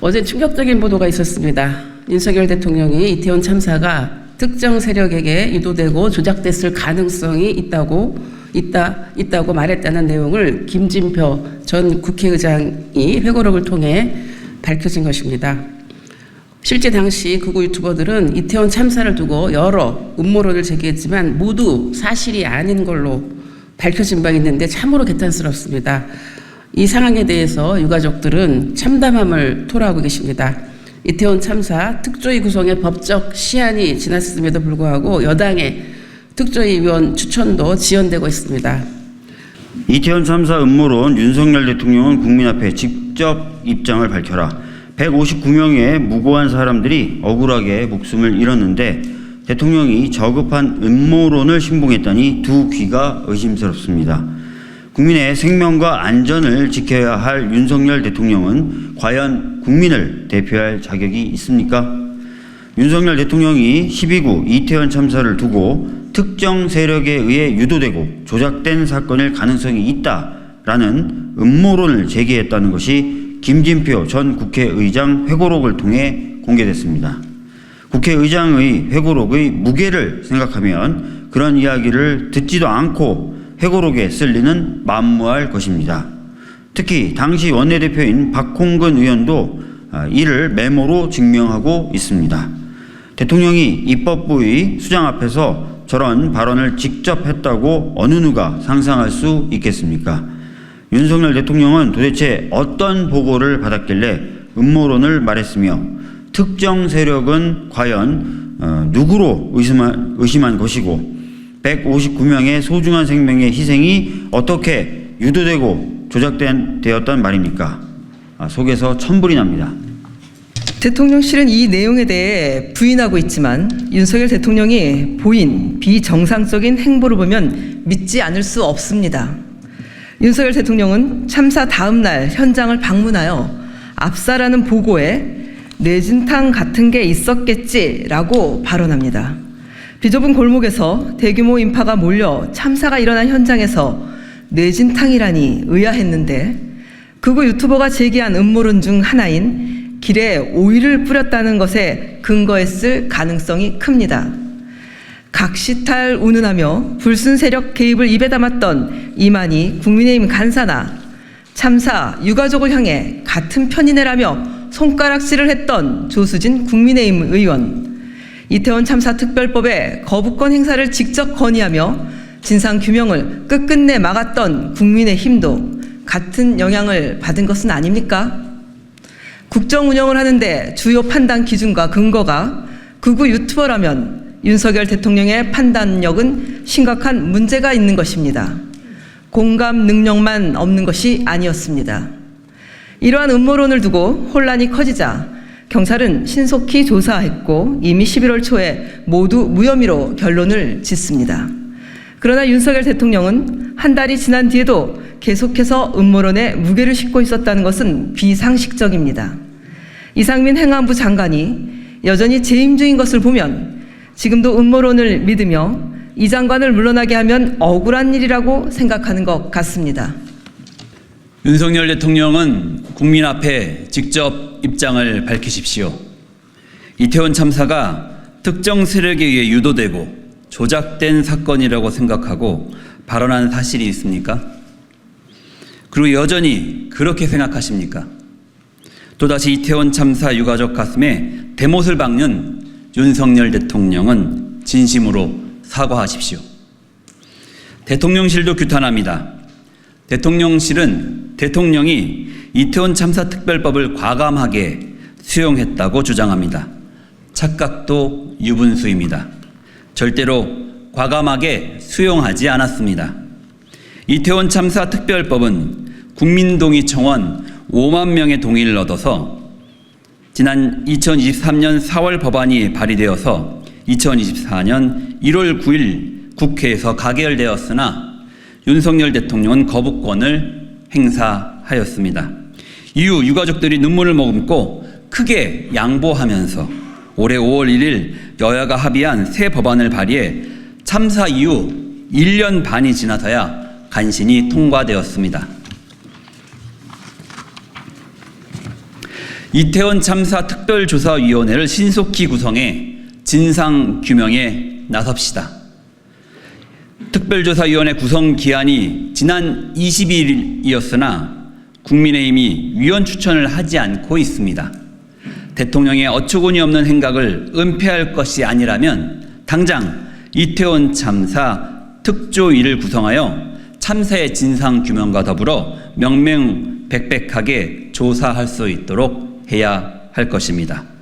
어제 충격적인 보도가 있었습니다. 윤석열 대통령이 이태원 참사가 특정 세력에게 유도되고 조작됐을 가능성이 있다고 말했다는 내용을 김진표 전 국회의장이 회고록을 통해 밝혀진 것입니다. 실제 당시 극우 유튜버들은 이태원 참사를 두고 여러 음모론을 제기했지만 모두 사실이 아닌 걸로 밝혀진 바 있는데 참으로 개탄스럽습니다. 이 상황에 대해서 유가족들은 참담함을 토로하고 계십니다. 이태원 참사 특조위 구성의 법적 시한이 지났음에도 불구하고 여당의 특조위 위원 추천도 지연되고 있습니다. 이태원 참사 음모론 윤석열 대통령은 국민 앞에 직접 입장을 밝혀라. 159명의 무고한 사람들이 억울하게 목숨을 잃었는데 대통령이 저급한 음모론을 신봉했다니 두 귀가 의심스럽습니다. 국민의 생명과 안전을 지켜야 할 윤석열 대통령은 과연 국민을 대표할 자격이 있습니까? 윤석열 대통령이 12구 이태원 참사를 두고 특정 세력에 의해 유도되고 조작된 사건일 가능성이 있다라는 음모론을 제기했다는 것이 김진표 전 국회의장 회고록을 통해 공개됐습니다. 국회의장의 회고록의 무게를 생각하면 그런 이야기를 듣지도 않고 회고록에 쓸 리는 만무할 것입니다. 특히 당시 원내대표인 박홍근 의원도 이를 메모로 증명하고 있습니다. 대통령이 입법부의 수장 앞에서 저런 발언을 직접 했다고 어느 누가 상상할 수 있겠습니까? 윤석열 대통령은 도대체 어떤 보고를 받았길래 음모론을 말했으며 특정 세력은 과연 누구로 의심한 것이고 159명의 소중한 생명의 희생이 어떻게 유도되고 조작되었단 말입니까? 속에서 천불이 납니다. 대통령실은 이 내용에 대해 부인하고 있지만 윤석열 대통령이 보인 비정상적인 행보를 보면 믿지 않을 수 없습니다. 윤석열 대통령은 참사 다음 날 현장을 방문하여 압사라는 보고에 뇌진탕 같은 게 있었겠지라고 발언합니다. 비좁은 골목에서 대규모 인파가 몰려 참사가 일어난 현장에서 뇌진탕이라니 의아했는데 극우 유튜버가 제기한 음모론 중 하나인 길에 오일을 뿌렸다는 것에 근거했을 가능성이 큽니다. 각시탈 운운하며 불순 세력 개입을 입에 담았던 이만희 국민의힘 간사나 참사 유가족을 향해 같은 편이네라며 손가락질을 했던 조수진 국민의힘 의원, 이태원 참사 특별법의 거부권 행사를 직접 건의하며 진상규명을 끝끝내 막았던 국민의힘도 같은 영향을 받은 것은 아닙니까? 국정 운영을 하는데 주요 판단 기준과 근거가 극우 유튜버라면 윤석열 대통령의 판단력은 심각한 문제가 있는 것입니다. 공감 능력만 없는 것이 아니었습니다. 이러한 음모론을 두고 혼란이 커지자 경찰은 신속히 조사했고 이미 11월 초에 모두 무혐의로 결론을 짓습니다. 그러나 윤석열 대통령은 한 달이 지난 뒤에도 계속해서 음모론에 무게를 싣고 있었다는 것은 비상식적입니다. 이상민 행안부 장관이 여전히 재임 중인 것을 보면 지금도 음모론을 믿으며 이 장관을 물러나게 하면 억울한 일이라고 생각하는 것 같습니다. 윤석열 대통령은 국민 앞에 직접 입장을 밝히십시오. 이태원 참사가 특정 세력에 의해 유도되고 조작된 사건이라고 생각하고 발언한 사실이 있습니까? 그리고 여전히 그렇게 생각하십니까? 또다시 이태원 참사 유가족 가슴에 대못을 박는 윤석열 대통령은 진심으로 사과하십시오. 대통령실도 규탄합니다. 대통령실은 대통령이 이태원 참사 특별법을 과감하게 수용했다고 주장합니다. 착각도 유분수입니다. 절대로 과감하게 수용하지 않았습니다. 이태원 참사 특별법은 국민동의 청원 5만 명의 동의를 얻어서 지난 2023년 4월 법안이 발의되어서 2024년 1월 9일 국회에서 가결되었으나 윤석열 대통령은 거부권을 행사하였습니다. 이후 유가족들이 눈물을 머금고 크게 양보하면서 올해 5월 1일 여야가 합의한 새 법안을 발의해 참사 이후 1년 반이 지나서야 간신히 통과되었습니다. 이태원 참사 특별조사위원회를 신속히 구성해 진상규명에 나섭시다. 특별조사위원회 구성 기한이 지난 20일이었으나 국민의힘이 위원 추천을 하지 않고 있습니다. 대통령의 어처구니 없는 행각을 은폐할 것이 아니라면 당장 이태원 참사 특조위를 구성하여 참사의 진상규명과 더불어 명명백백하게 조사할 수 있도록 해야 할 것입니다.